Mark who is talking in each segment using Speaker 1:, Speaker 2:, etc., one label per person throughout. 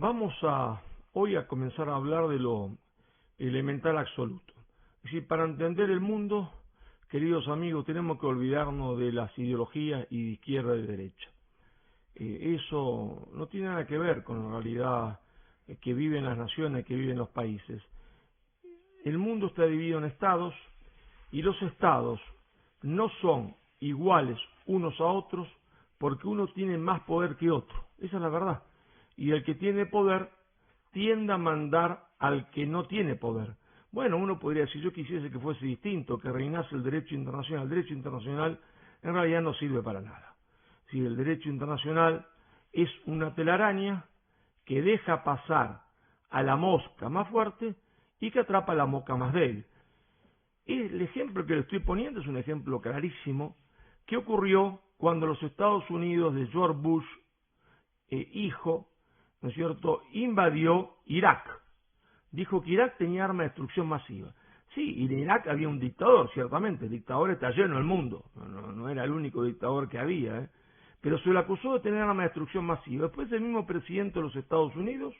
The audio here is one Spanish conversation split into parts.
Speaker 1: Vamos hoy a comenzar a hablar de lo elemental absoluto. Es decir, para entender el mundo, queridos amigos, tenemos que olvidarnos de las ideologías y de izquierda y de derecha. Eso no tiene nada que ver con la realidad que viven las naciones, que viven los países. El mundo está dividido en estados y los estados no son iguales unos a otros porque uno tiene más poder que otro. Esa es la verdad. Y el que tiene poder tiende a mandar al que no tiene poder. Bueno, uno podría decir, yo quisiese que fuese distinto, que reinase el derecho internacional. El derecho internacional en realidad no sirve para nada. Si el derecho internacional es una telaraña que deja pasar a la mosca más fuerte y que atrapa a la mosca más débil. El ejemplo que le estoy poniendo es un ejemplo clarísimo que ocurrió cuando los Estados Unidos de George Bush, hijo, ¿no es cierto?, invadió Irak. Dijo que Irak tenía arma de destrucción masiva. Sí, y en Irak había un dictador, ciertamente. El dictador está lleno el mundo. No era el único dictador que había, Pero se le acusó de tener arma de destrucción masiva. Después el mismo presidente de los Estados Unidos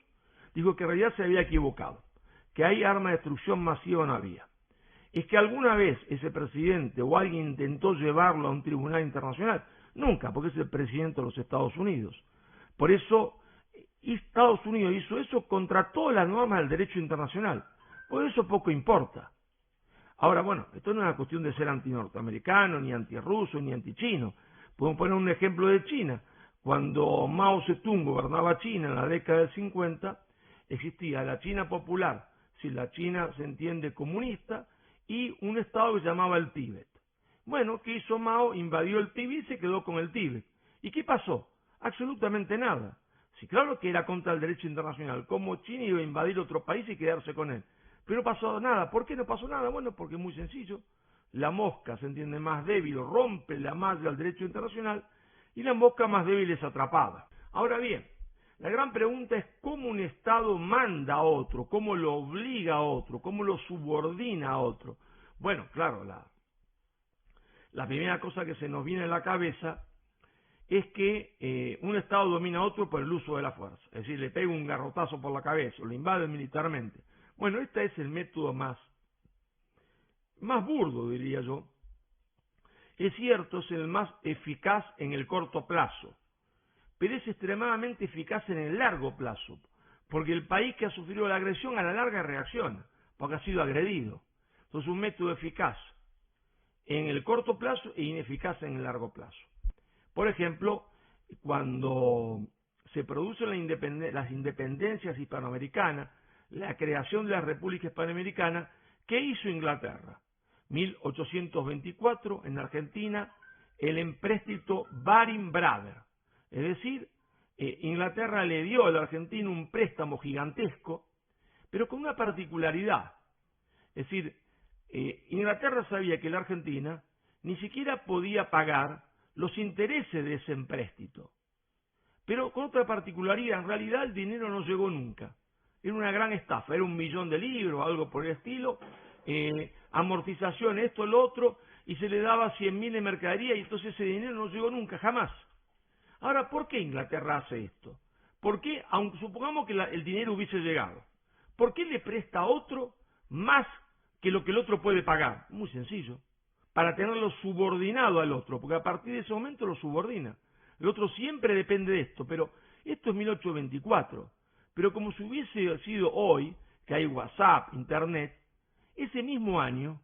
Speaker 1: dijo que en realidad se había equivocado, que ahí arma de destrucción masiva no había. ¿Es que alguna vez ese presidente o alguien intentó llevarlo a un tribunal internacional? Nunca, porque es el presidente de los Estados Unidos. Por eso, Estados Unidos hizo eso contra todas las normas del derecho internacional. Por eso poco importa. Ahora, bueno, esto no es una cuestión de ser anti-norteamericano, ni anti-ruso, ni anti-chino. Podemos poner un ejemplo de China. Cuando Mao Zedong gobernaba China en la década del 50, existía la China popular, si la China se entiende comunista, y un estado que se llamaba el Tíbet. Bueno, ¿qué hizo Mao? Invadió el Tíbet y se quedó con el Tíbet. ¿Y qué pasó? Absolutamente nada. Sí, claro que era contra el derecho internacional. ¿Cómo China iba a invadir otro país y quedarse con él? Pero no pasó nada. ¿Por qué no pasó nada? Bueno, porque es muy sencillo. La mosca se entiende más débil, rompe la malla del derecho internacional y la mosca más débil es atrapada. Ahora bien, la gran pregunta es cómo un Estado manda a otro, cómo lo obliga a otro, cómo lo subordina a otro. Bueno, claro, la primera cosa que se nos viene a la cabeza es que un Estado domina a otro por el uso de la fuerza. Es decir, le pega un garrotazo por la cabeza, lo invade militarmente. Bueno, este es el método más burdo, diría yo. Es cierto, es el más eficaz en el corto plazo, pero es extremadamente eficaz en el largo plazo, porque el país que ha sufrido la agresión a la larga reacciona, porque ha sido agredido. Entonces, un método eficaz en el corto plazo e ineficaz en el largo plazo. Por ejemplo, cuando se producen las independencias hispanoamericanas, la creación de la República Hispanoamericana, ¿qué hizo Inglaterra? 1824, en Argentina, el empréstito Baring Brothers. Es decir, Inglaterra le dio a la Argentina un préstamo gigantesco, pero con una particularidad. Es decir, Inglaterra sabía que la Argentina ni siquiera podía pagar los intereses de ese empréstito. Pero con otra particularidad, en realidad el dinero no llegó nunca. Era una gran estafa, era 1 millón de libras, algo por el estilo, amortización, esto, lo otro, y se le daba 100.000 de mercadería y entonces ese dinero no llegó nunca, jamás. Ahora, ¿por qué Inglaterra hace esto? ¿Por qué, aunque supongamos que el dinero hubiese llegado, por qué le presta a otro más que lo que el otro puede pagar? Muy sencillo, para tenerlo subordinado al otro, porque a partir de ese momento lo subordina. El otro siempre depende de esto, pero esto es 1824. Pero como si hubiese sido hoy, que hay WhatsApp, Internet, ese mismo año,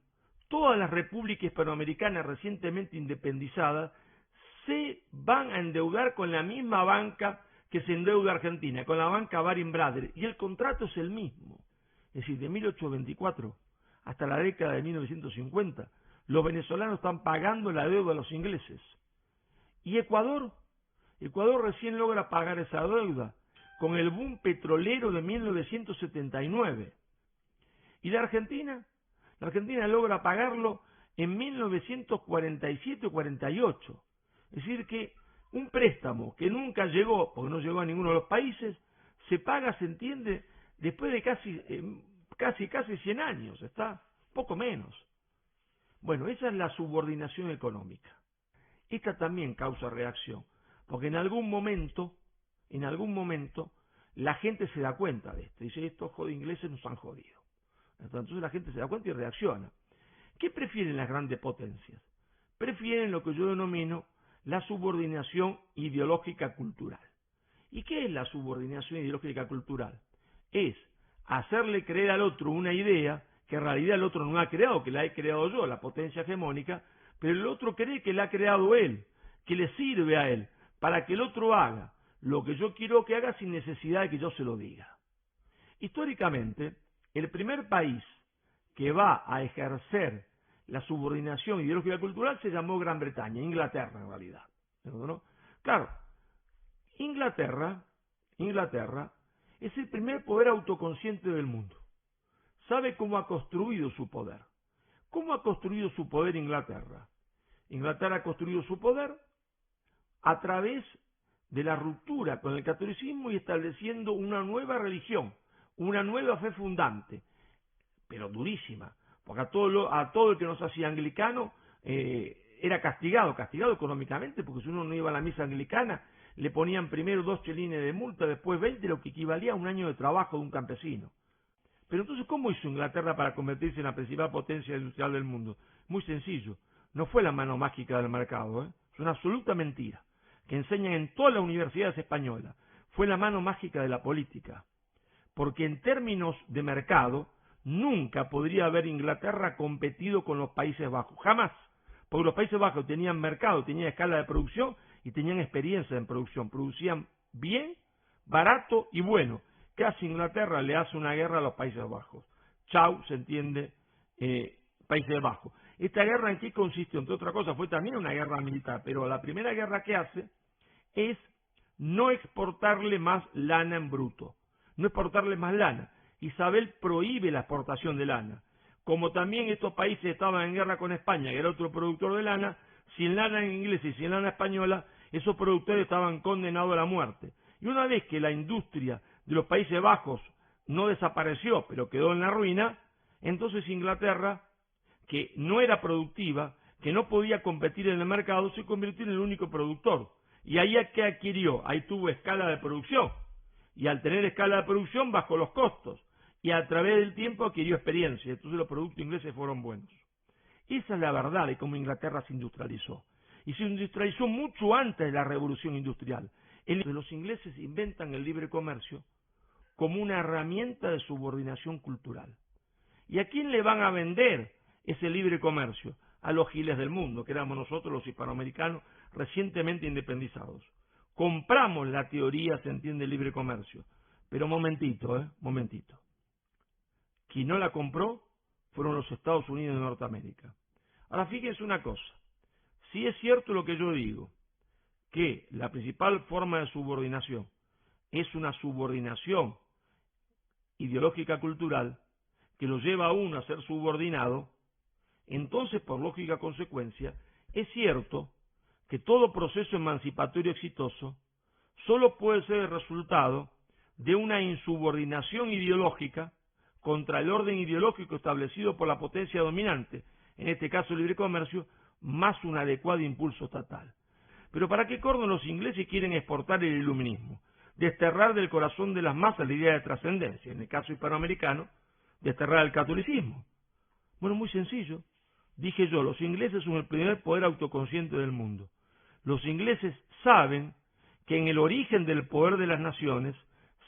Speaker 1: todas las repúblicas hispanoamericanas recientemente independizadas se van a endeudar con la misma banca que se endeuda Argentina, con la banca Baring Brothers, y el contrato es el mismo. Es decir, de 1824 hasta la década de 1950, los venezolanos están pagando la deuda a los ingleses. ¿Y Ecuador? Ecuador recién logra pagar esa deuda con el boom petrolero de 1979. ¿Y la Argentina? La Argentina logra pagarlo en 1947 o 48. Es decir que un préstamo que nunca llegó, porque no llegó a ninguno de los países, se paga, se entiende, después de casi 100 años, está poco menos. Bueno, esa es la subordinación económica. Esta también causa reacción, porque en algún momento, la gente se da cuenta de esto. Dice, estos ingleses nos han jodido. Entonces la gente se da cuenta y reacciona. ¿Qué prefieren las grandes potencias? Prefieren lo que yo denomino la subordinación ideológica cultural. ¿Y qué es la subordinación ideológica cultural? Es hacerle creer al otro una idea que en realidad el otro no ha creado, que la he creado yo, la potencia hegemónica, pero el otro cree que la ha creado él, que le sirve a él, para que el otro haga lo que yo quiero que haga sin necesidad de que yo se lo diga. Históricamente, el primer país que va a ejercer la subordinación ideológica cultural se llamó Gran Bretaña, Inglaterra en realidad. ¿No? Claro, Inglaterra es el primer poder autoconsciente del mundo. Sabe cómo ha construido su poder. ¿Cómo ha construido su poder Inglaterra? Inglaterra ha construido su poder a través de la ruptura con el catolicismo y estableciendo una nueva religión, una nueva fe fundante, pero durísima, porque a todo el que no se hacía anglicano era castigado económicamente, porque si uno no iba a la misa anglicana, le ponían primero 2 chelines de multa, después 20, lo que equivalía a un año de trabajo de un campesino. Pero entonces, ¿cómo hizo Inglaterra para convertirse en la principal potencia industrial del mundo? Muy sencillo, no fue la mano mágica del mercado, es una absoluta mentira, que enseñan en todas las universidades españolas. Fue la mano mágica de la política, porque en términos de mercado, nunca podría haber Inglaterra competido con los Países Bajos, jamás, porque los Países Bajos tenían mercado, tenían escala de producción y tenían experiencia en producción, producían bien, barato y bueno. ¿Qué hace Inglaterra? Le hace una guerra a los Países Bajos. Chau, se entiende, Países Bajos. Esta guerra en qué consistió, entre otras cosas, fue también una guerra militar, pero la primera guerra que hace es no exportarle más lana en bruto, no exportarle más lana. Isabel prohíbe la exportación de lana. Como también estos países estaban en guerra con España, que era otro productor de lana, sin lana inglesa y sin lana española, esos productores estaban condenados a la muerte. Y una vez que la industria de los Países Bajos no desapareció, pero quedó en la ruina, entonces Inglaterra, que no era productiva, que no podía competir en el mercado, se convirtió en el único productor. Y ahí ¿qué adquirió? Ahí tuvo escala de producción. Y al tener escala de producción bajó los costos. Y a través del tiempo adquirió experiencia. Entonces los productos ingleses fueron buenos. Esa es la verdad de cómo Inglaterra se industrializó. Y se industrializó mucho antes de la revolución industrial. Los ingleses inventan el libre comercio como una herramienta de subordinación cultural. ¿Y a quién le van a vender ese libre comercio? A los giles del mundo, que éramos nosotros los hispanoamericanos recientemente independizados. Compramos la teoría, se entiende, el libre comercio. Pero momentito. Quien no la compró fueron los Estados Unidos de Norteamérica. Ahora fíjense una cosa. Si es cierto lo que yo digo, que la principal forma de subordinación es una subordinación ideológica cultural que lo lleva a uno a ser subordinado, entonces por lógica consecuencia es cierto que todo proceso emancipatorio exitoso solo puede ser el resultado de una insubordinación ideológica contra el orden ideológico establecido por la potencia dominante, en este caso el libre comercio, más un adecuado impulso estatal. Pero ¿para qué corno los ingleses quieren exportar el iluminismo? Desterrar del corazón de las masas la idea de trascendencia, en el caso hispanoamericano, desterrar el catolicismo. Bueno, muy sencillo. Dije yo, los ingleses son el primer poder autoconsciente del mundo. Los ingleses saben que en el origen del poder de las naciones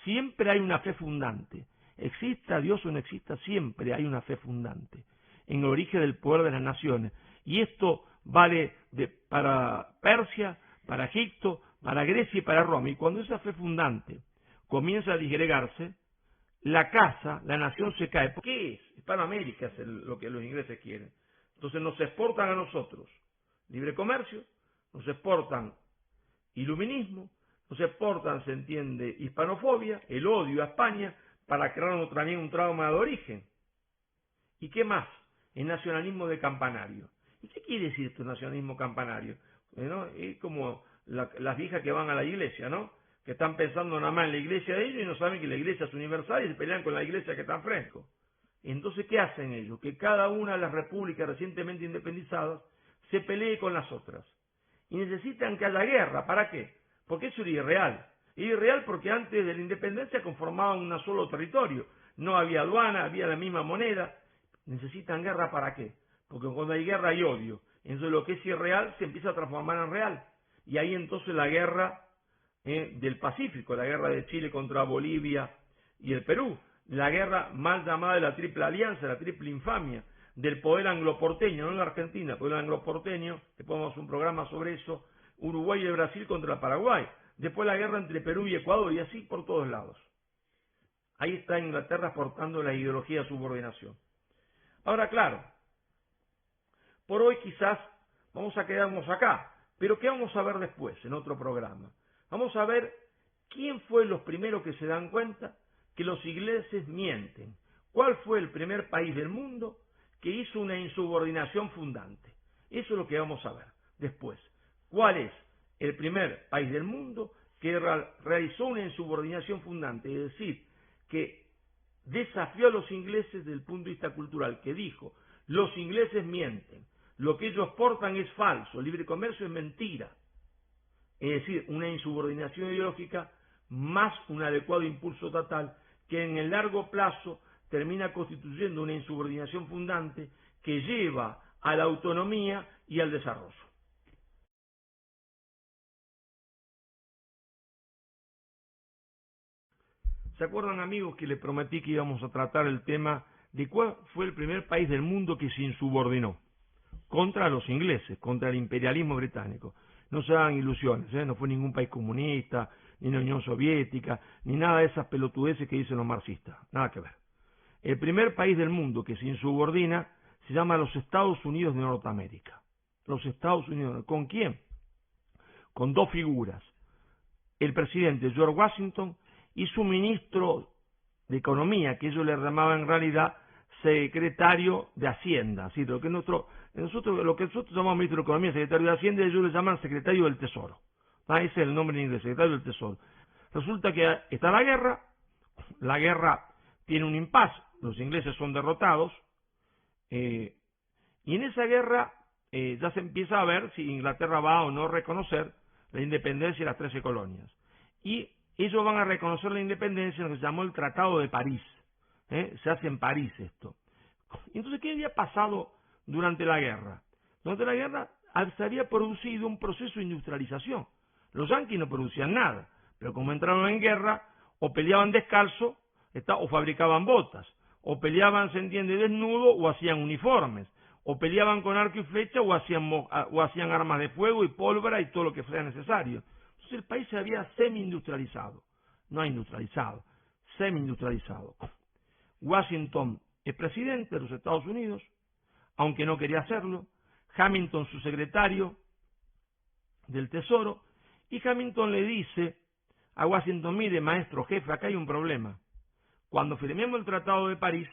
Speaker 1: siempre hay una fe fundante. Exista Dios o no exista, siempre hay una fe fundante en el origen del poder de las naciones. Y esto vale para Persia, para Egipto, para Grecia y para Roma. Y cuando esa fe fundante comienza a disgregarse, la casa, la nación se cae. ¿Qué es? Hispanoamérica es lo que los ingleses quieren. Entonces nos exportan a nosotros libre comercio, nos exportan iluminismo, nos exportan, se entiende, hispanofobia, el odio a España, para crearnos también un trauma de origen. ¿Y qué más? El nacionalismo de campanario. ¿Y qué quiere decir este nacionalismo campanario? ¿No? Es como las viejas que van a la iglesia, ¿no? Que están pensando nada más en la iglesia de ellos y no saben que la iglesia es universal y se pelean con la iglesia que está fresco. Entonces, ¿qué hacen ellos? Que cada una de las repúblicas recientemente independizadas se pelee con las otras. Y necesitan que haya guerra. ¿Para qué? Porque eso es irreal. Es irreal porque antes de la independencia conformaban un solo territorio. No había aduana, había la misma moneda. ¿Necesitan guerra para qué? Porque cuando hay guerra hay odio. Entonces lo que es irreal se empieza a transformar en real. Y ahí entonces la guerra del Pacífico, la guerra de Chile contra Bolivia y el Perú, la guerra mal llamada de la Triple Alianza, la Triple Infamia, del poder angloporteño, no en la Argentina, el poder angloporteño, que podemos hacer un programa sobre eso, Uruguay y el Brasil contra Paraguay, después la guerra entre Perú y Ecuador, y así por todos lados. Ahí está Inglaterra portando la ideología de subordinación. Ahora, claro, por hoy quizás vamos a quedarnos acá, pero ¿qué vamos a ver después, en otro programa? Vamos a ver quién fue los primeros que se dan cuenta que los ingleses mienten. ¿Cuál fue el primer país del mundo que hizo una insubordinación fundante? Eso es lo que vamos a ver después. ¿Cuál es el primer país del mundo que realizó una insubordinación fundante? Es decir, que desafió a los ingleses desde el punto de vista cultural, que dijo, los ingleses mienten, lo que ellos portan es falso, el libre comercio es mentira. Es decir, una insubordinación ideológica más un adecuado impulso estatal que en el largo plazo termina constituyendo una insubordinación fundante que lleva a la autonomía y al desarrollo. ¿Se acuerdan, amigos, que les prometí que íbamos a tratar el tema de cuál fue el primer país del mundo que se insubordinó contra los ingleses, contra el imperialismo británico? No se hagan ilusiones, no fue ningún país comunista, ni la Unión Soviética, ni nada de esas pelotudeces que dicen los marxistas, nada que ver. El primer país del mundo que se insubordina se llama los Estados Unidos de Norteamérica. Los Estados Unidos, ¿con quién? Con dos figuras, el presidente George Washington y su ministro de Economía, que ellos le llamaban en realidad secretario de Hacienda, así lo que nosotros llamamos ministro de Economía, secretario de Hacienda, ellos le llaman secretario del Tesoro. Ese es el nombre en inglés, secretario del Tesoro. Resulta que está la guerra tiene un impasse, los ingleses son derrotados, y en esa guerra ya se empieza a ver si Inglaterra va o no a reconocer la independencia de las 13 colonias. Y ellos van a reconocer la independencia en lo que se llamó el Tratado de París. Se hace en París esto. Entonces, ¿qué había pasado durante la guerra? Durante la guerra se había producido un proceso de industrialización. Los yanquis no producían nada, pero como entraron en guerra, o peleaban descalzo, o fabricaban botas, o peleaban, se entiende, desnudo, o hacían uniformes, o peleaban con arco y flecha, o hacían armas de fuego y pólvora y todo lo que fuera necesario. Entonces el país se había semi-industrializado, no industrializado, semi-industrializado. Washington es presidente de los Estados Unidos, aunque no quería hacerlo. Hamilton, su secretario del Tesoro, y Hamilton le dice a Washington, mire, maestro, jefe, acá hay un problema. Cuando firmemos el Tratado de París,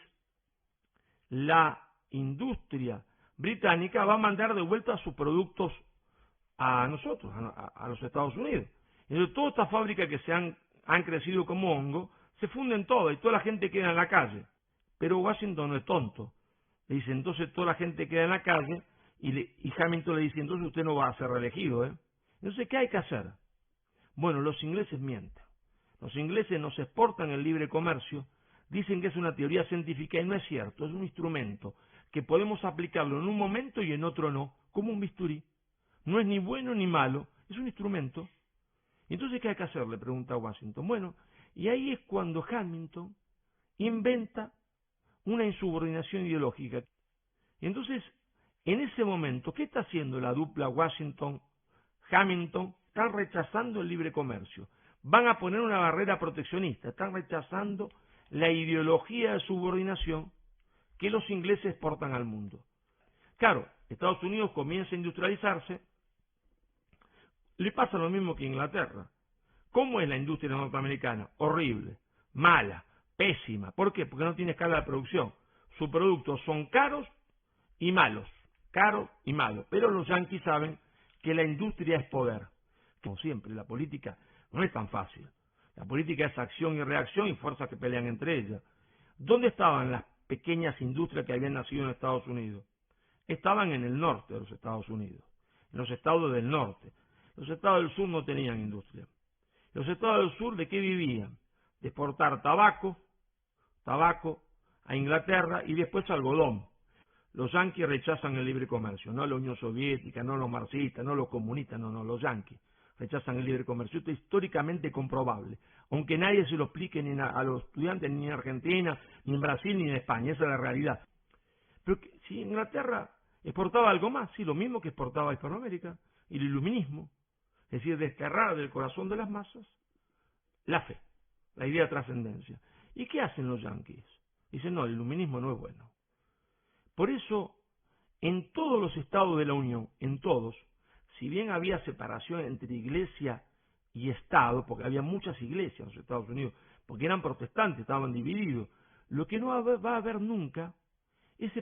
Speaker 1: la industria británica va a mandar de vuelta sus productos a nosotros, a los Estados Unidos. Entonces, todas estas fábricas que han crecido como hongo, se funden todas y toda la gente queda en la calle. Pero Washington no es tonto. Le dice, entonces toda la gente queda en la calle y Hamilton le dice, entonces usted no va a ser reelegido. Entonces, ¿qué hay que hacer? Bueno, los ingleses mienten. Los ingleses nos exportan el libre comercio, dicen que es una teoría científica y no es cierto, es un instrumento que podemos aplicarlo en un momento y en otro no, como un bisturí. No es ni bueno ni malo, es un instrumento. Entonces, ¿qué hay que hacer? Le pregunta Washington. Bueno, y ahí es cuando Hamilton inventa una insubordinación ideológica. Entonces, en ese momento, ¿qué está haciendo la dupla Washington-Hamilton? Están rechazando el libre comercio. Van a poner una barrera proteccionista. Están rechazando la ideología de subordinación que los ingleses exportan al mundo. Claro, Estados Unidos comienza a industrializarse. Le pasa lo mismo que Inglaterra. ¿Cómo es la industria norteamericana? Horrible, mala, pésima. ¿Por qué? Porque no tiene escala de producción. Sus productos son caros y malos. Caros y malos. Pero los yanquis saben que la industria es poder. Como siempre, la política no es tan fácil. La política es acción y reacción y fuerzas que pelean entre ellas. ¿Dónde estaban las pequeñas industrias que habían nacido en Estados Unidos? Estaban en el norte de los Estados Unidos, en los estados del norte. Los estados del sur no tenían industria. Los estados del sur, ¿de qué vivían? De exportar tabaco a Inglaterra y después algodón. Los yanquis rechazan el libre comercio, no la Unión Soviética, no los marxistas, no los comunistas, no, los yanquis rechazan el libre comercio. Esto es históricamente comprobable, aunque nadie se lo explique ni a los estudiantes ni en Argentina, ni en Brasil, ni en España, esa es la realidad. Pero si Inglaterra exportaba algo más, sí, lo mismo que exportaba Hispanoamérica, el iluminismo, es decir, desterrar del corazón de las masas la fe, la idea de trascendencia. ¿Y qué hacen los yanquis? Dicen, no, el iluminismo no es bueno. Por eso, en todos los estados de la Unión, en todos, si bien había separación entre iglesia y Estado, porque había muchas iglesias en los Estados Unidos, porque eran protestantes, estaban divididos, lo que no va a haber nunca es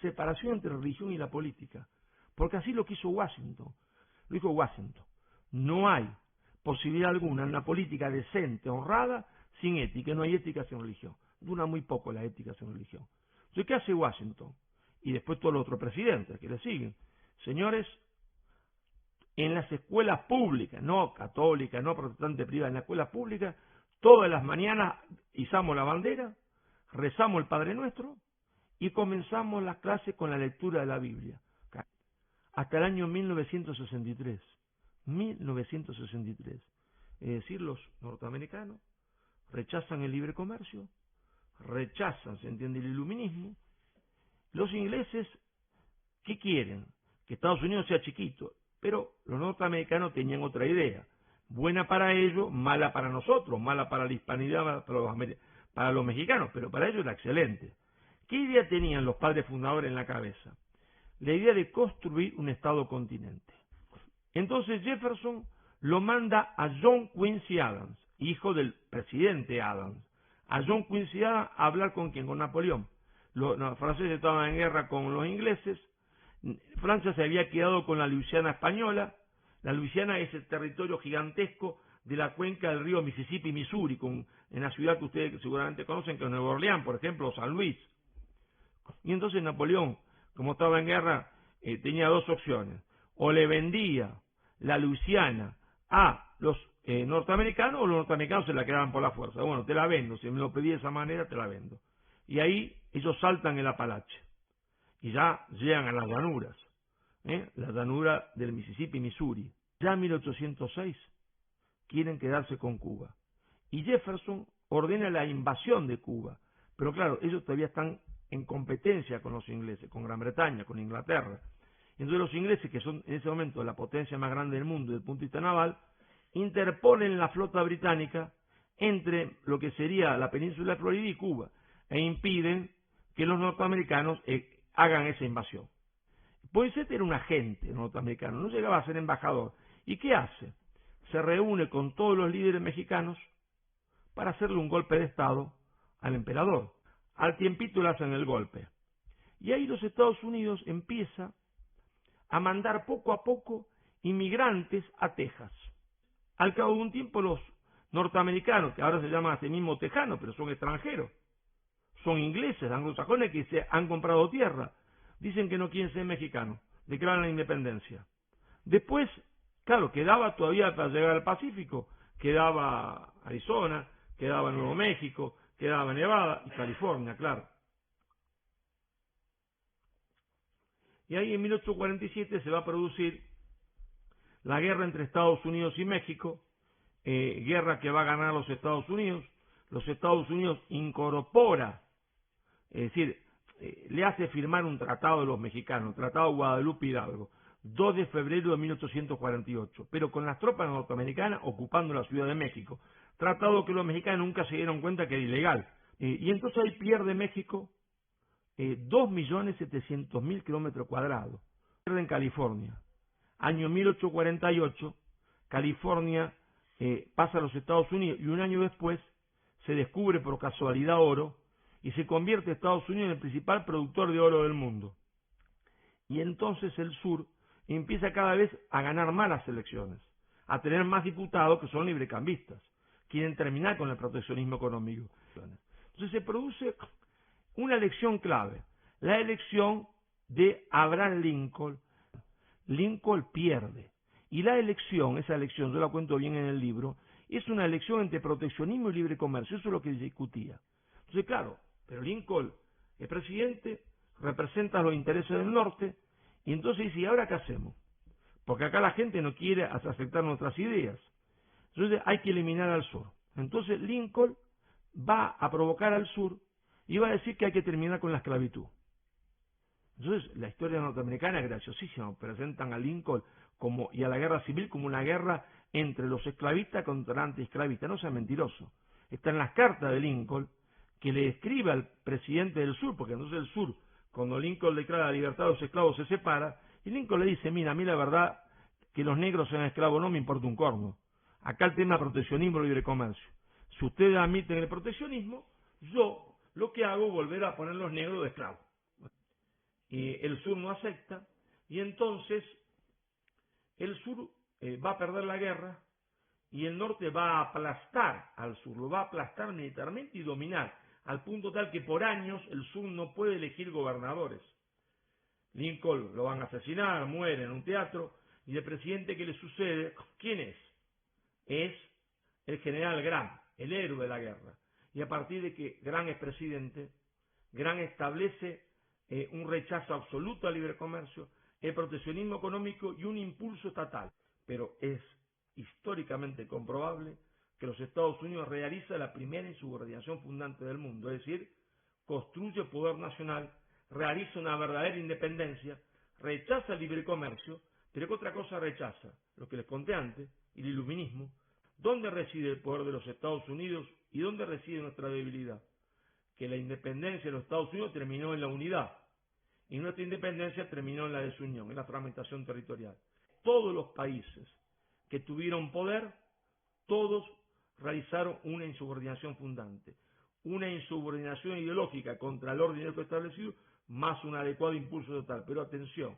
Speaker 1: separación entre religión y la política, porque así lo quiso Washington. Lo dijo Washington, no hay posibilidad alguna en una política decente, honrada, sin ética, no hay ética sin religión. Dura muy poco la ética sin religión. Entonces, ¿qué hace Washington? Y después todos los otros presidentes que le siguen. Señores, en las escuelas públicas, no católicas, no protestantes privadas, en las escuelas públicas, todas las mañanas izamos la bandera, rezamos el Padre Nuestro y comenzamos las clases con la lectura de la Biblia. Hasta el año 1963. 1963. Es decir, los norteamericanos rechazan el libre comercio, rechazan, se entiende, el iluminismo. Los ingleses, ¿qué quieren? Que Estados Unidos sea chiquito, pero los norteamericanos tenían otra idea, buena para ellos, mala para nosotros, mala para la hispanidad, para los mexicanos, pero para ellos era excelente. ¿Qué idea tenían los padres fundadores en la cabeza? La idea de construir un Estado continente. Entonces Jefferson lo manda a John Quincy Adams, hijo del presidente Adams, a John Quincy Adams a hablar con quién, con Napoleón. Los franceses estaban en guerra con los ingleses, Francia se había quedado con la Luisiana española. La Luisiana es el territorio gigantesco de la cuenca del río Mississippi, Missouri, en la ciudad que ustedes seguramente conocen, que es Nueva Orleans, por ejemplo, o San Luis. Y entonces Napoleón, como estaba en guerra, tenía dos opciones. O le vendía la Luisiana a los norteamericanos, o los norteamericanos se la quedaban por la fuerza. Bueno, te la vendo, si me lo pedí de esa manera, te la vendo. Y ahí ellos saltan el Apalache y ya llegan a las llanuras, la llanura del Mississippi, Missouri. Ya en 1806 quieren quedarse con Cuba. Y Jefferson ordena la invasión de Cuba. Pero claro, ellos todavía están en competencia con los ingleses, con Gran Bretaña, con Inglaterra. Entonces los ingleses, que son en ese momento la potencia más grande del mundo desde el punto de vista naval, interponen la flota británica entre lo que sería la península de Florida y Cuba, e impiden que los norteamericanos hagan esa invasión. Poinsett era un agente norteamericano, no llegaba a ser embajador. ¿Y qué hace? Se reúne con todos los líderes mexicanos para hacerle un golpe de Estado al emperador. Al tiempito le hacen el golpe. Y ahí los Estados Unidos empieza a mandar poco a poco inmigrantes a Texas. Al cabo de un tiempo los norteamericanos, que ahora se llaman a sí mismos tejanos, pero son extranjeros, son ingleses, anglosajones que se han comprado tierra, dicen que no quieren ser mexicanos, declaran la independencia. Después, claro, quedaba todavía para llegar al Pacífico, quedaba Arizona, quedaba Nuevo México, quedaba Nevada y California, claro. Y ahí en 1847 se va a producir la guerra entre Estados Unidos y México, guerra que va a ganar los Estados Unidos. Los Estados Unidos incorpora, es decir, le hace firmar un tratado de los mexicanos, Tratado Guadalupe Hidalgo, 2 de febrero de 1848, pero con las tropas norteamericanas ocupando la Ciudad de México. Tratado que los mexicanos nunca se dieron cuenta que era ilegal. Y entonces ahí pierde México 2.700.000 kilómetros cuadrados. Pierde en California. Año 1848, California pasa a los Estados Unidos y un año después se descubre por casualidad oro y se convierte Estados Unidos en el principal productor de oro del mundo. Y entonces el sur empieza cada vez a ganar más las elecciones, a tener más diputados que son librecambistas, quieren terminar con el proteccionismo económico. Entonces se produce una elección clave, la elección de Abraham Lincoln. Lincoln pierde. Y la elección, esa elección, yo la cuento bien en el libro, es una elección entre proteccionismo y libre comercio, eso es lo que se discutía. Entonces, claro, pero Lincoln, el presidente, representa los intereses del norte, y entonces dice, ¿y ahora qué hacemos? Porque acá la gente no quiere aceptar nuestras ideas. Entonces hay que eliminar al sur. Entonces Lincoln va a provocar al sur y va a decir que hay que terminar con la esclavitud. Entonces la historia norteamericana es graciosísima. Presentan a Lincoln y a la guerra civil como una guerra entre los esclavistas contra antiesclavistas. No sea mentiroso. Está en las cartas de Lincoln que le escribe al presidente del sur, porque entonces el sur, cuando Lincoln declara la libertad de los esclavos, se separa, y Lincoln le dice, mira, a mí la verdad que los negros sean esclavos no me importa un corno. Acá el tema proteccionismo y libre comercio. Si ustedes admiten el proteccionismo, yo lo que hago es volver a poner los negros de esclavos. Y el sur no acepta, y entonces el sur va a perder la guerra, y el norte va a aplastar al sur, lo va a aplastar militarmente y dominar, al punto tal que por años el sur no puede elegir gobernadores. Lincoln lo van a asesinar, muere en un teatro, y el presidente que le sucede, ¿quién es? Es el general Grant, el héroe de la guerra. Y a partir de que Grant es presidente, Grant establece un rechazo absoluto al libre comercio, el proteccionismo económico y un impulso estatal. Pero es históricamente comprobable que los Estados Unidos realiza la primera insubordinación fundante del mundo, es decir, construye poder nacional, realiza una verdadera independencia, rechaza el libre comercio, pero ¿qué otra cosa rechaza? Lo que les conté antes, el iluminismo. ¿Dónde reside el poder de los Estados Unidos y dónde reside nuestra debilidad? Que la independencia de los Estados Unidos terminó en la unidad y nuestra independencia terminó en la desunión, en la fragmentación territorial. Todos los países que tuvieron poder, todos realizaron una insubordinación fundante, una insubordinación ideológica contra el orden establecido, más un adecuado impulso total. Pero atención,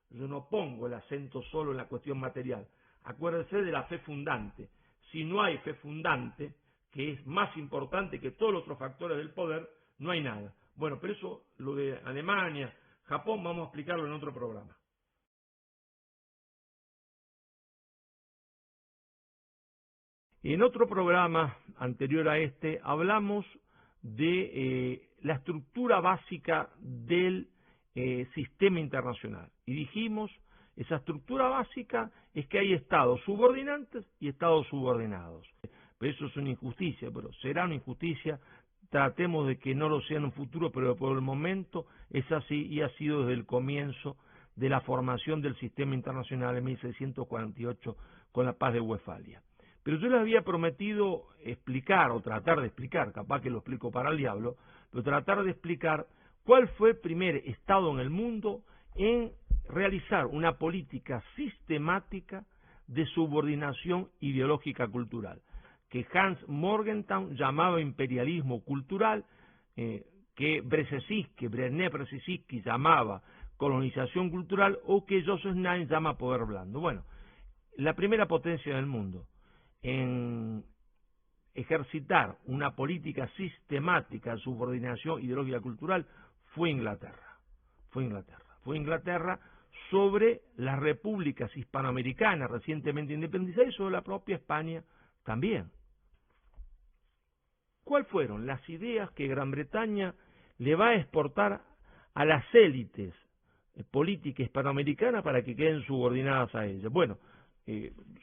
Speaker 1: yo no pongo el acento solo en la cuestión material. Acuérdense de la fe fundante. Si no hay fe fundante, que es más importante que todos los otros factores del poder, no hay nada. Bueno, pero eso, lo de Alemania, Japón, vamos a explicarlo en otro programa. En otro programa anterior a este hablamos de la estructura básica del sistema internacional y dijimos, esa estructura básica es que hay estados subordinantes y estados subordinados. Pero eso es una injusticia, pero será una injusticia, tratemos de que no lo sea en un futuro, pero por el momento es así y ha sido desde el comienzo de la formación del sistema internacional en 1648 con la paz de Westfalia. Pero yo les había prometido explicar, o tratar de explicar, capaz que lo explico para el diablo, pero tratar de explicar cuál fue el primer Estado en el mundo en realizar una política sistemática de subordinación ideológica cultural, que Hans Morgenthau llamaba imperialismo cultural, que Brezhnev-Brzezinski llamaba colonización cultural, o que Joseph Nye llama poder blando. Bueno, la primera potencia del mundo en ejercitar una política sistemática de subordinación ideológica cultural fue Inglaterra. Fue Inglaterra sobre las repúblicas hispanoamericanas recientemente independizadas y sobre la propia España también. ¿Cuáles fueron las ideas que Gran Bretaña le va a exportar a las élites políticas hispanoamericanas para que queden subordinadas a ellas? Bueno,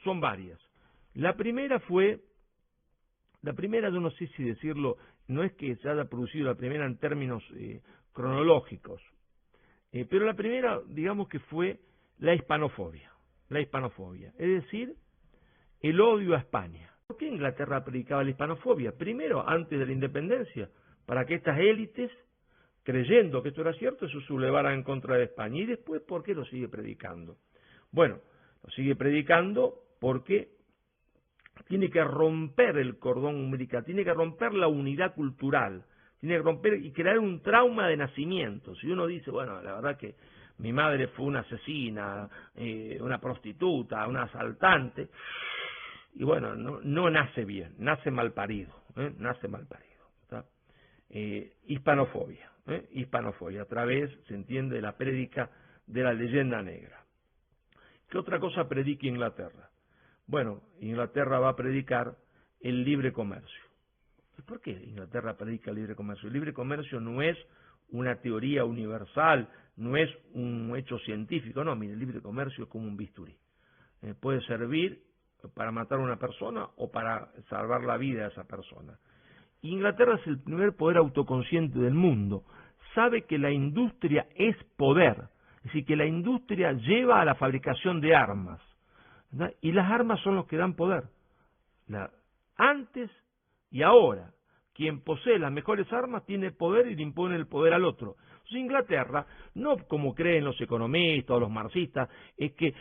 Speaker 1: son varias. La primera, yo no sé si decirlo, no es que se haya producido la primera en términos cronológicos, pero la primera, digamos que fue la hispanofobia, es decir, el odio a España. ¿Por qué Inglaterra predicaba la hispanofobia? Primero, antes de la independencia, para que estas élites, creyendo que esto era cierto, se sublevaran en contra de España. Y después, ¿por qué lo sigue predicando? Bueno, lo sigue predicando porque tiene que romper el cordón umbilical, tiene que romper la unidad cultural, tiene que romper y crear un trauma de nacimiento. Si uno dice, bueno, la verdad que mi madre fue una asesina, una prostituta, una asaltante, y bueno, no nace bien, nace mal parido, ¿está? Hispanofobia, a través, se entiende, de la prédica de la leyenda negra. ¿Qué otra cosa predica Inglaterra? Bueno, Inglaterra va a predicar el libre comercio. ¿Por qué Inglaterra predica el libre comercio? El libre comercio no es una teoría universal, no es un hecho científico, no, mire, el libre comercio es como un bisturí. Puede servir para matar a una persona o para salvar la vida de esa persona. Inglaterra es el primer poder autoconsciente del mundo. Sabe que la industria es poder, es decir, que la industria lleva a la fabricación de armas, ¿verdad? Y las armas son los que dan poder. Antes y ahora, quien posee las mejores armas tiene poder y le impone el poder al otro. Entonces Inglaterra, no como creen los economistas o los marxistas, es que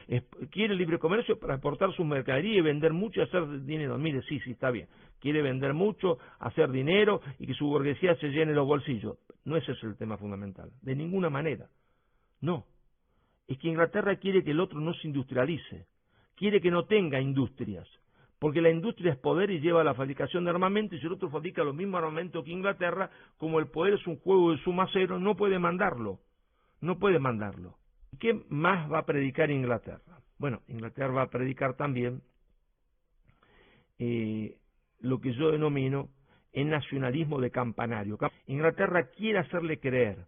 Speaker 1: quiere el libre comercio para exportar su mercadería y vender mucho y hacer dinero. Mire, sí, está bien. Quiere vender mucho, hacer dinero y que su burguesía se llene los bolsillos. No ese es el tema fundamental, de ninguna manera. No. Es que Inglaterra quiere que el otro no se industrialice, quiere que no tenga industrias. Porque la industria es poder y lleva a la fabricación de armamento, y si el otro fabrica los mismos armamentos que Inglaterra, como el poder es un juego de suma cero, no puede mandarlo. No puede mandarlo. ¿Qué más va a predicar Inglaterra? Bueno, Inglaterra va a predicar también lo que yo denomino el nacionalismo de campanario. Inglaterra quiere hacerle creer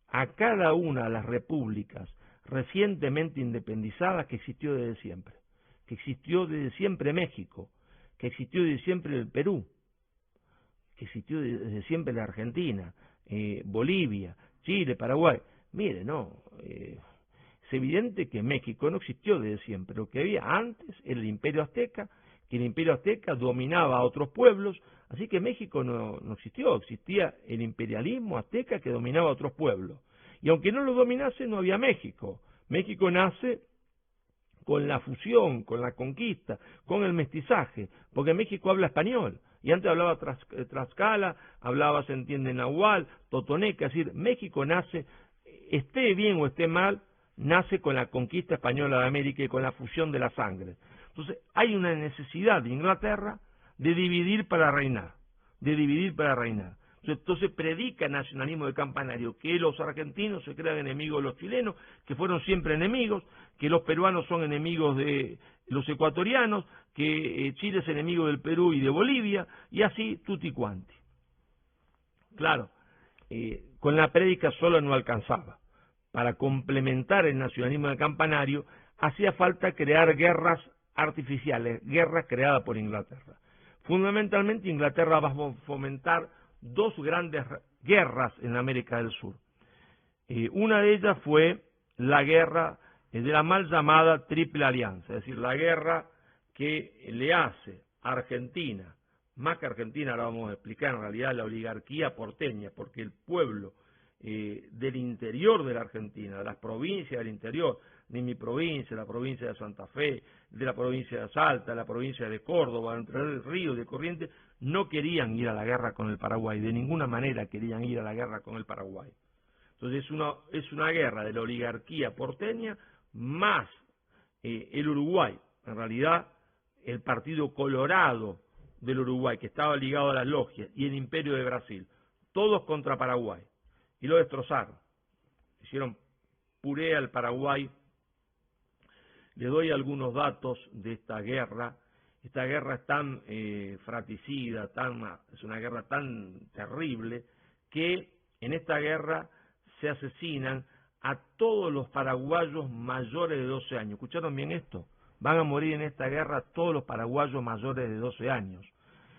Speaker 1: a cada una de las repúblicas recientemente independizadas que existió desde siempre. Que existió desde siempre México, que existió desde siempre el Perú, que existió desde siempre la Argentina, Bolivia, Chile, Paraguay. Mire, no, es evidente que México no existió desde siempre. Lo que había antes era el Imperio Azteca, que el Imperio Azteca dominaba a otros pueblos, así que México no existió, existía el imperialismo azteca que dominaba a otros pueblos. Y aunque no lo dominase, no había México. México nace con la fusión, con la conquista, con el mestizaje, porque México habla español, y antes hablaba Tlaxcala, hablaba, se entiende, Nahual, Totoneca, es decir, México nace, esté bien o esté mal, nace con la conquista española de América y con la fusión de la sangre. Entonces, hay una necesidad de Inglaterra de dividir para reinar, de dividir para reinar. Entonces predica nacionalismo de campanario, que los argentinos se crean enemigos de los chilenos, que fueron siempre enemigos, que los peruanos son enemigos de los ecuatorianos, que Chile es enemigo del Perú y de Bolivia, y así tutti quanti. Claro, con la prédica sola no alcanzaba. Para complementar el nacionalismo de campanario, hacía falta crear guerras artificiales, guerras creadas por Inglaterra. Fundamentalmente Inglaterra va a fomentar dos grandes guerras en América del Sur. Una de ellas fue la guerra de la mal llamada Triple Alianza, es decir, la guerra que le hace a Argentina, más que Argentina, ahora vamos a explicar en realidad la oligarquía porteña, porque el pueblo del interior de la Argentina, de las provincias del interior, de mi provincia, la provincia de Santa Fe, de la provincia de Salta, de la provincia de Córdoba, entre el Río, de Corrientes, no querían ir a la guerra con el Paraguay, de ninguna manera querían ir a la guerra con el Paraguay. Entonces es una guerra de la oligarquía porteña más el Uruguay, en realidad el Partido Colorado del Uruguay, que estaba ligado a las logias, y el Imperio de Brasil, todos contra Paraguay, y lo destrozaron, hicieron puré al Paraguay. Le doy algunos datos de esta guerra. Esta guerra es tan fratricida, es una guerra tan terrible, que en esta guerra se asesinan a todos los paraguayos mayores de 12 años. ¿Escucharon bien esto? Van a morir en esta guerra todos los paraguayos mayores de 12 años.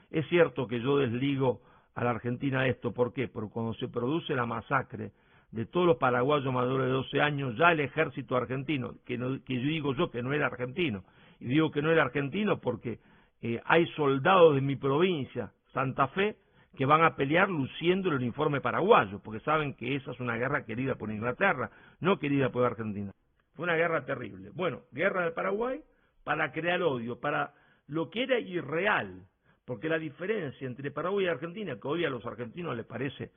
Speaker 1: Es cierto que yo desligo a la Argentina de esto. ¿Por qué? Porque cuando se produce la masacre de todos los paraguayos mayores de 12 años, ya el ejército argentino, que yo digo yo que no era argentino, y digo que no era argentino porque hay soldados de mi provincia, Santa Fe, que van a pelear luciendo el uniforme paraguayo, porque saben que esa es una guerra querida por Inglaterra, no querida por Argentina. Fue una guerra terrible. Bueno, guerra del Paraguay para crear odio, para lo que era irreal, porque la diferencia entre Paraguay y Argentina, que hoy a los argentinos les parece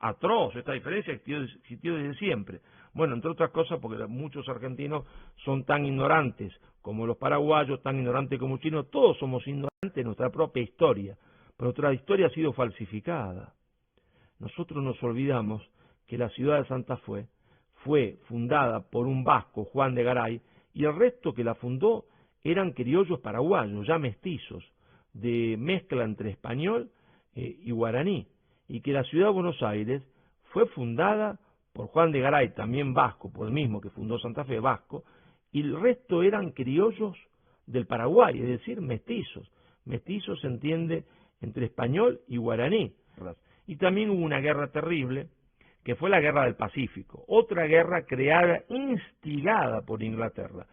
Speaker 1: atroz, esta diferencia existió desde siempre. Bueno, entre otras cosas porque muchos argentinos son tan ignorantes como los paraguayos, tan ignorantes como los chinos, todos somos ignorantes de nuestra propia historia, pero nuestra historia ha sido falsificada. Nosotros nos olvidamos que la ciudad de Santa Fe fue fundada por un vasco, Juan de Garay, y el resto que la fundó eran criollos paraguayos, ya mestizos. de mezcla entre español y guaraní, y que la ciudad de Buenos Aires fue fundada por Juan de Garay, también vasco, por el mismo que fundó Santa Fe, vasco, y el resto eran criollos del Paraguay, es decir, mestizos. Mestizos se entiende entre español y guaraní. Y también hubo una guerra terrible, que fue la Guerra del Pacífico, otra guerra creada, instigada por Inglaterra.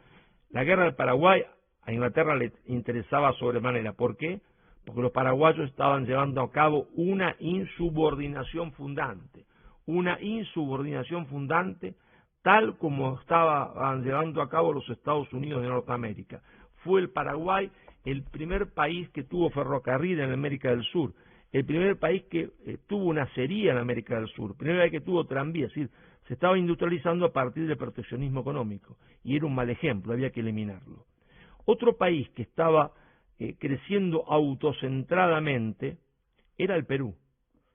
Speaker 1: La Guerra del Paraguay a Inglaterra le interesaba sobremanera. ¿Por qué? Porque los paraguayos estaban llevando a cabo una insubordinación fundante, tal como estaban llevando a cabo los Estados Unidos de Norteamérica. Fue el Paraguay el primer país que tuvo ferrocarril en América del Sur, el primer país que tuvo una acería en América del Sur, primera vez que tuvo tranvía, es decir, se estaba industrializando a partir del proteccionismo económico, y era un mal ejemplo, había que eliminarlo. Otro país que estaba creciendo autocentradamente era el Perú.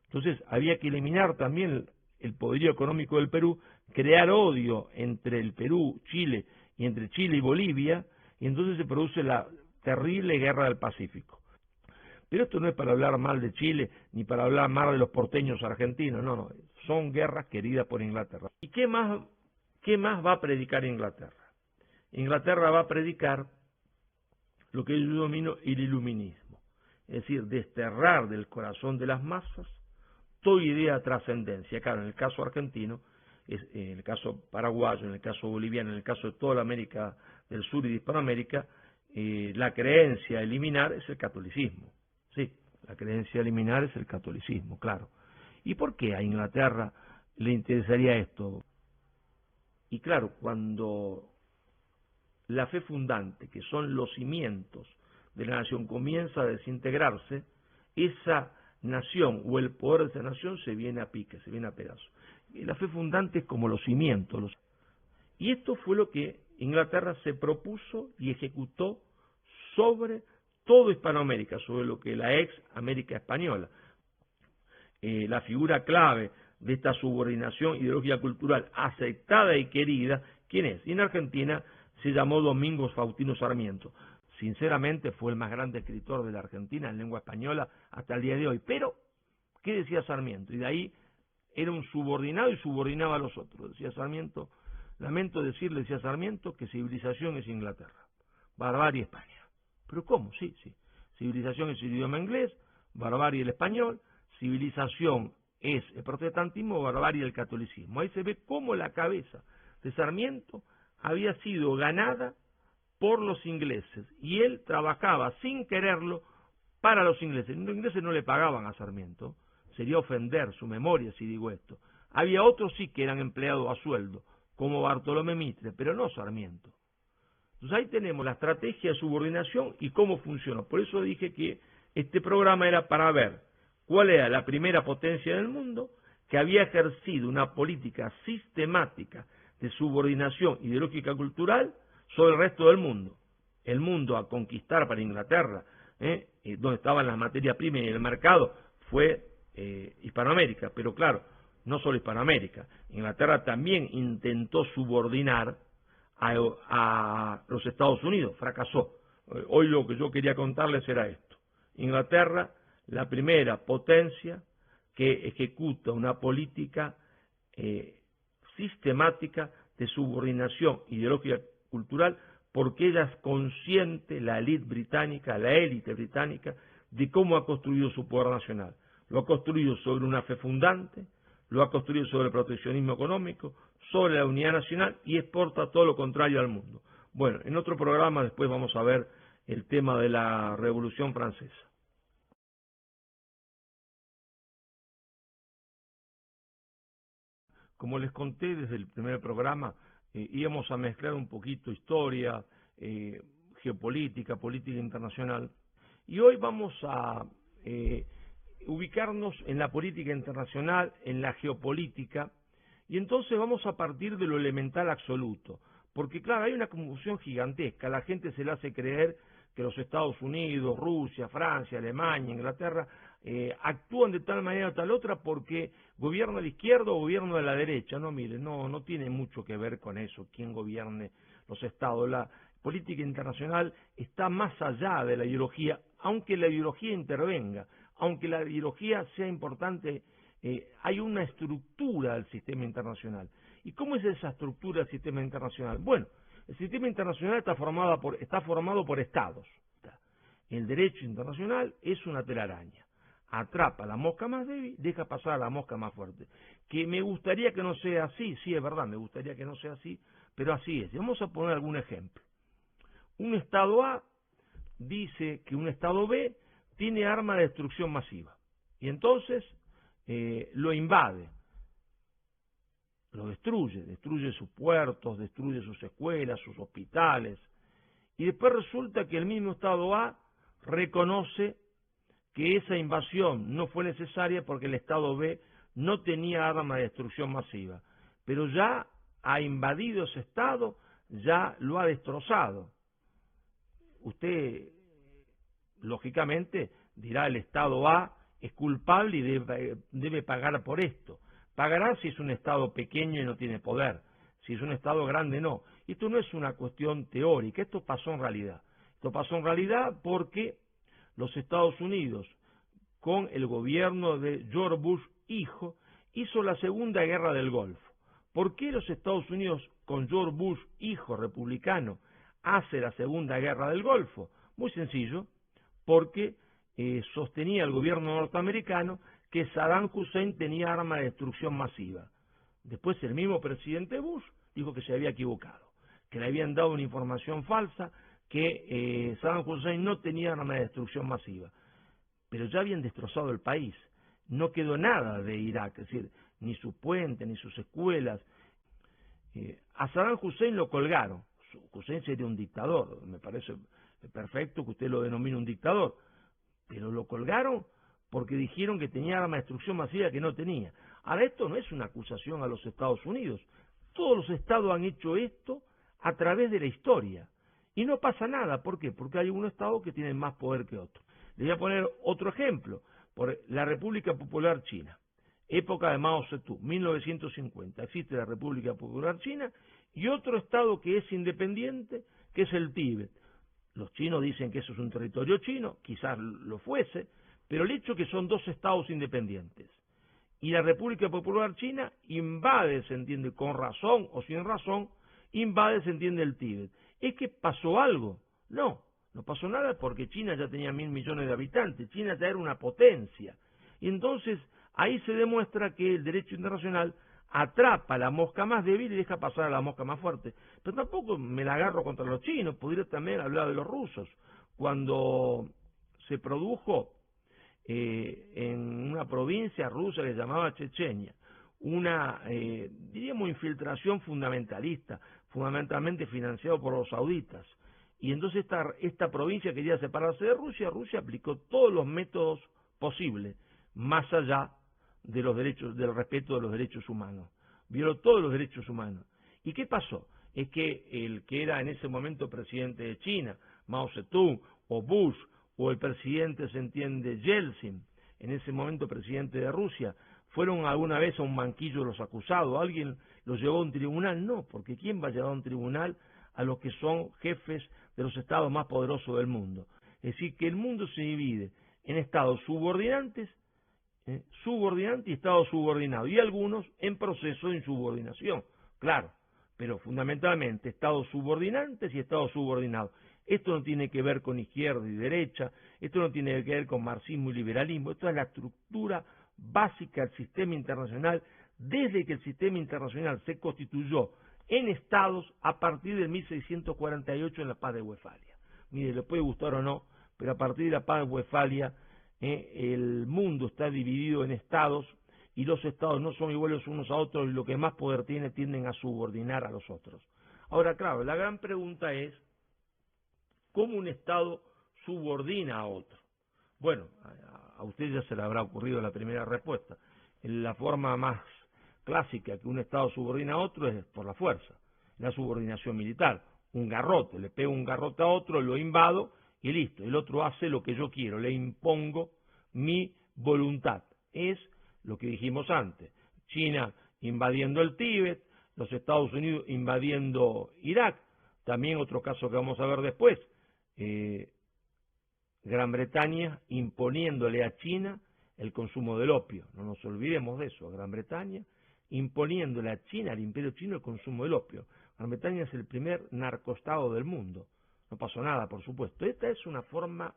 Speaker 1: Entonces había que eliminar también el poderío económico del Perú, crear odio entre el Perú, Chile, y entre Chile y Bolivia, y entonces se produce la terrible Guerra del Pacífico. Pero esto no es para hablar mal de Chile, ni para hablar mal de los porteños argentinos, no, son guerras queridas por Inglaterra. ¿Y qué más va a predicar Inglaterra? Inglaterra va a predicar lo que yo domino el iluminismo, es decir, desterrar del corazón de las masas toda idea de trascendencia. Claro, en el caso argentino, en el caso paraguayo, en el caso boliviano, en el caso de toda la América del Sur y de Hispanoamérica, la creencia a eliminar es el catolicismo. Sí, la creencia a eliminar es el catolicismo, claro. ¿Y por qué a Inglaterra le interesaría esto? Y claro, cuando la fe fundante, que son los cimientos de la nación, comienza a desintegrarse, esa nación o el poder de esa nación se viene a pique, se viene a pedazos. Y la fe fundante es como los cimientos. Y esto fue lo que Inglaterra se propuso y ejecutó sobre todo Hispanoamérica, sobre lo que la ex América española. La figura clave de esta subordinación ideológica cultural aceptada y querida, ¿quién es? Y en Argentina se llamó Domingo Faustino Sarmiento. Sinceramente fue el más grande escritor de la Argentina en lengua española hasta el día de hoy. Pero, ¿qué decía Sarmiento? Y de ahí era un subordinado y subordinaba a los otros. Decía Sarmiento, lamento decirle, decía Sarmiento, que civilización es Inglaterra, barbarie España. ¿Pero cómo? Sí. Civilización es el idioma inglés, barbarie el español, civilización es el protestantismo, barbarie el catolicismo. Ahí se ve cómo la cabeza de Sarmiento había sido ganada por los ingleses y él trabajaba sin quererlo para los ingleses. Los ingleses no le pagaban a Sarmiento, sería ofender su memoria si digo esto. Había otros sí que eran empleados a sueldo, como Bartolomé Mitre, pero no Sarmiento. Entonces ahí tenemos la estrategia de subordinación y cómo funcionó. Por eso dije que este programa era para ver cuál era la primera potencia del mundo que había ejercido una política sistemática de subordinación ideológica cultural sobre el resto del mundo. El mundo a conquistar para Inglaterra, donde estaban las materias primas y el mercado, fue Hispanoamérica. Pero claro, no solo Hispanoamérica. Inglaterra también intentó subordinar a los Estados Unidos, fracasó. Hoy lo que yo quería contarles era esto. Inglaterra, la primera potencia que ejecuta una política sistemática de subordinación ideológica cultural, porque ella es consciente, la élite británica, de cómo ha construido su poder nacional. Lo ha construido sobre una fe fundante, lo ha construido sobre el proteccionismo económico, sobre la unidad nacional y exporta todo lo contrario al mundo. Bueno, en otro programa después vamos a ver el tema de la Revolución Francesa. Como les conté desde el primer programa, íbamos a mezclar un poquito historia, geopolítica, política internacional, y hoy vamos a ubicarnos en la política internacional, en la geopolítica, y entonces vamos a partir de lo elemental absoluto, porque claro, hay una confusión gigantesca, la gente se le hace creer que los Estados Unidos, Rusia, Francia, Alemania, Inglaterra, actúan de tal manera o tal otra porque gobierna la izquierda o gobierna de la derecha. No, miren, no tiene mucho que ver con eso, quién gobierne los estados. La política internacional está más allá de la ideología aunque la ideología intervenga, aunque la ideología sea importante, hay una estructura del sistema internacional. ¿Y cómo es esa estructura del sistema internacional? Bueno, el sistema internacional está formado por estados. El derecho internacional es una telaraña. Atrapa a la mosca más débil, deja pasar a la mosca más fuerte. Que me gustaría que no sea así, sí es verdad, me gustaría que no sea así, pero así es. Y vamos a poner algún ejemplo. Un estado A dice que un estado B tiene arma de destrucción masiva. Y entonces lo invade, lo destruye sus puertos, destruye sus escuelas, sus hospitales. Y después resulta que el mismo estado A reconoce que esa invasión no fue necesaria porque el estado B no tenía arma de destrucción masiva. Pero ya ha invadido ese estado, ya lo ha destrozado. Usted, lógicamente, dirá el estado A es culpable y debe pagar por esto. Pagará si es un estado pequeño y no tiene poder. Si es un estado grande, no. Esto no es una cuestión teórica, esto pasó en realidad. Esto pasó en realidad porque los Estados Unidos, con el gobierno de George Bush hijo, hizo la Segunda Guerra del Golfo. ¿Por qué los Estados Unidos, con George Bush hijo republicano, hace la Segunda Guerra del Golfo? Muy sencillo, porque sostenía el gobierno norteamericano que Saddam Hussein tenía arma de destrucción masiva. Después el mismo presidente Bush dijo que se había equivocado, que le habían dado una información falsa, que Saddam Hussein no tenía arma de destrucción masiva. Pero ya habían destrozado el país, no quedó nada de Irak, es decir, ni su puente, ni sus escuelas. A Saddam Hussein lo colgaron. Hussein sería un dictador, me parece perfecto que usted lo denomine un dictador, pero lo colgaron porque dijeron que tenía arma de destrucción masiva que no tenía. Ahora, esto no es una acusación a los Estados Unidos. Todos los estados han hecho esto a través de la historia. Y no pasa nada. ¿Por qué? Porque hay unos estados que tienen más poder que otros. Les voy a poner otro ejemplo. Por la República Popular China, época de Mao Zedong, 1950. Existe la República Popular China y otro estado que es independiente, que es el Tíbet. Los chinos dicen que eso es un territorio chino, quizás lo fuese, pero el hecho es que son dos estados independientes. Y la República Popular China invade, se entiende, con razón o sin razón, invade, se entiende, el Tíbet. ¿Es que pasó algo? No, no pasó nada porque China ya tenía 1.000 millones de habitantes, China ya era una potencia. Y entonces ahí se demuestra que el derecho internacional atrapa a la mosca más débil y deja pasar a la mosca más fuerte. Pero tampoco me la agarro contra los chinos, podría también hablar de los rusos. Cuando se produjo en una provincia rusa que se llamaba Chechenia, una, diríamos, infiltración fundamentalista, fundamentalmente financiado por los sauditas. Y entonces esta provincia quería separarse de Rusia. Rusia aplicó todos los métodos posibles, más allá de los derechos, del respeto de los derechos humanos. Violó todos los derechos humanos. ¿Y qué pasó? Es que el que era en ese momento presidente de China, Mao Zedong, o Bush, o el presidente, se entiende, Yeltsin, en ese momento presidente de Rusia, ¿fueron alguna vez a un banquillo los acusados? ¿Alguien los llevó a un tribunal? No, porque ¿quién va a llevar a un tribunal a los que son jefes de los estados más poderosos del mundo? Es decir, que el mundo se divide en estados subordinantes, subordinante y estados subordinados, y algunos en proceso de insubordinación, claro, pero fundamentalmente estados subordinantes y estados subordinados. Esto no tiene que ver con izquierda y derecha, esto no tiene que ver con marxismo y liberalismo, esto es la estructura básica del sistema internacional desde que el sistema internacional se constituyó en estados a partir de 1648 en la Paz de Westfalia. Mire, le puede gustar o no, pero a partir de la Paz de Westfalia el mundo está dividido en estados y los estados no son iguales unos a otros y lo que más poder tienden a subordinar a los otros. Ahora, claro, la gran pregunta es ¿cómo un estado subordina a otro? Bueno, a usted ya se le habrá ocurrido la primera respuesta. La forma más clásica que un estado subordina a otro es por la fuerza, la subordinación militar. Un garrote, le pego un garrote a otro, lo invado y listo, el otro hace lo que yo quiero, le impongo mi voluntad. Es lo que dijimos antes, China invadiendo el Tíbet, los Estados Unidos invadiendo Irak, también otro caso que vamos a ver después, Gran Bretaña imponiéndole a China el consumo del opio. No nos olvidemos de eso. Gran Bretaña imponiéndole a China, al imperio chino, el consumo del opio. Gran Bretaña es el primer narcoestado del mundo. No pasó nada, por supuesto. Esta es una forma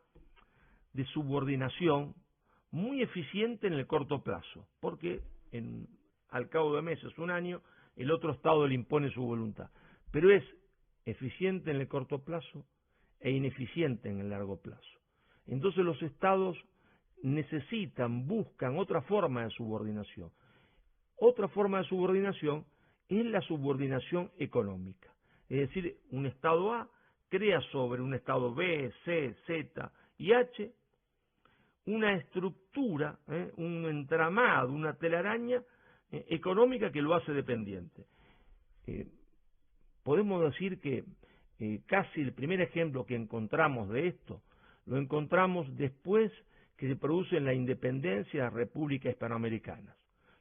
Speaker 1: de subordinación muy eficiente en el corto plazo, porque al cabo de meses, un año, el otro estado le impone su voluntad. Pero es eficiente en el corto plazo e ineficiente en el largo plazo. Entonces los estados buscan otra forma de subordinación. Otra forma de subordinación es la subordinación económica. Es decir, un estado A crea sobre un estado B, C, Z y H una estructura, un entramado, una telaraña económica que lo hace dependiente. Podemos decir que casi el primer ejemplo que encontramos de esto lo encontramos después que se produce la independencia de las repúblicas hispanoamericanas.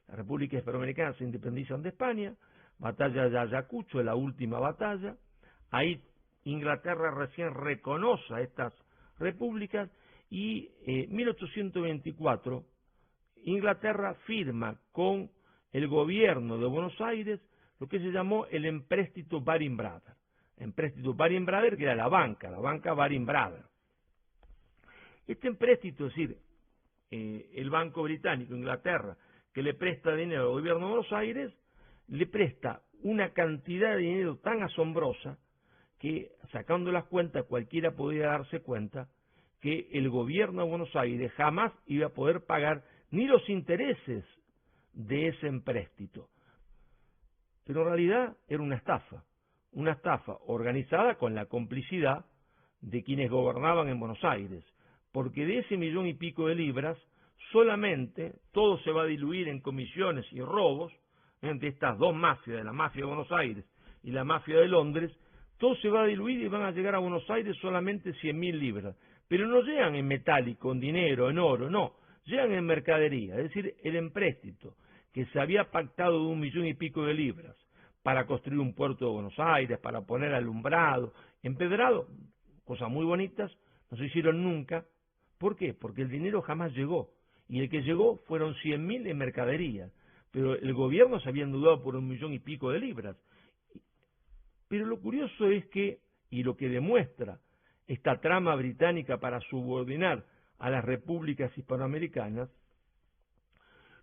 Speaker 1: Las repúblicas hispanoamericanas se independizan de España, batalla de Ayacucho, la última batalla. Ahí Inglaterra recién reconoce a estas repúblicas y en 1824 Inglaterra firma con el gobierno de Buenos Aires lo que se llamó el empréstito Baring-Brother. Empréstito Baring-Brother, que era la banca Baring-Brother. Este empréstito, es decir, el Banco Británico, Inglaterra, que le presta dinero al gobierno de Buenos Aires, le presta una cantidad de dinero tan asombrosa que, sacando las cuentas, cualquiera podía darse cuenta que el gobierno de Buenos Aires jamás iba a poder pagar ni los intereses de ese empréstito. Pero en realidad era una estafa organizada con la complicidad de quienes gobernaban en Buenos Aires, porque de ese 1,000,000 y pico de libras, solamente todo se va a diluir en comisiones y robos, entre estas dos mafias, de la mafia de Buenos Aires y la mafia de Londres, todo se va a diluir y van a llegar a Buenos Aires solamente 100.000 libras. Pero no llegan en metálico, en dinero, en oro, no, llegan en mercadería, es decir, el empréstito que se había pactado de 1,000,000 y pico de libras para construir un puerto de Buenos Aires, para poner alumbrado, empedrado, cosas muy bonitas, no se hicieron nunca. ¿Por qué? Porque el dinero jamás llegó, y el que llegó fueron 100.000 en mercadería, pero el gobierno se había endeudado por 1,000,000 y pico de libras. Pero lo curioso es que, y lo que demuestra esta trama británica para subordinar a las repúblicas hispanoamericanas,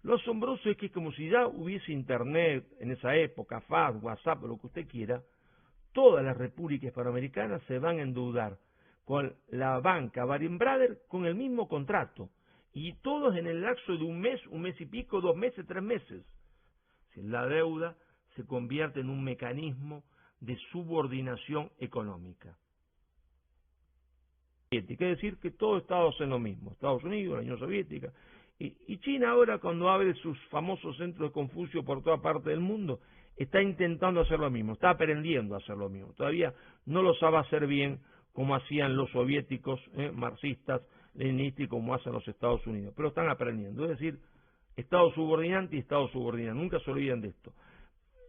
Speaker 1: lo asombroso es que, como si ya hubiese internet en esa época, fax, WhatsApp, o lo que usted quiera, todas las repúblicas hispanoamericanas se van a endeudar con la banca Baring-Brother con el mismo contrato, y todos en el lapso de un mes y pico, 2 meses, 3 meses. La deuda se convierte en un mecanismo de subordinación económica. Es decir, que todos Estados hacen lo mismo, Estados Unidos, la Unión Soviética, y China ahora, cuando abre sus famosos centros de Confucio por toda parte del mundo, está intentando hacer lo mismo, está aprendiendo a hacer lo mismo. Todavía no lo sabe hacer bien como hacían los soviéticos, marxistas, leninistas, y como hacen los Estados Unidos, pero están aprendiendo. Es decir, Estado subordinante y Estado subordinado, nunca se olviden de esto.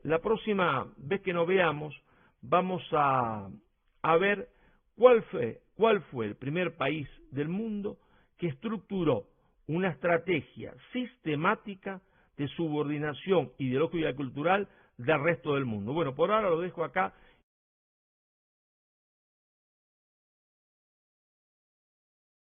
Speaker 1: La próxima vez que nos veamos, vamos a ver cuál fue el primer país del mundo que estructuró una estrategia sistemática de subordinación ideológica y cultural del resto del mundo. Bueno, por ahora lo dejo acá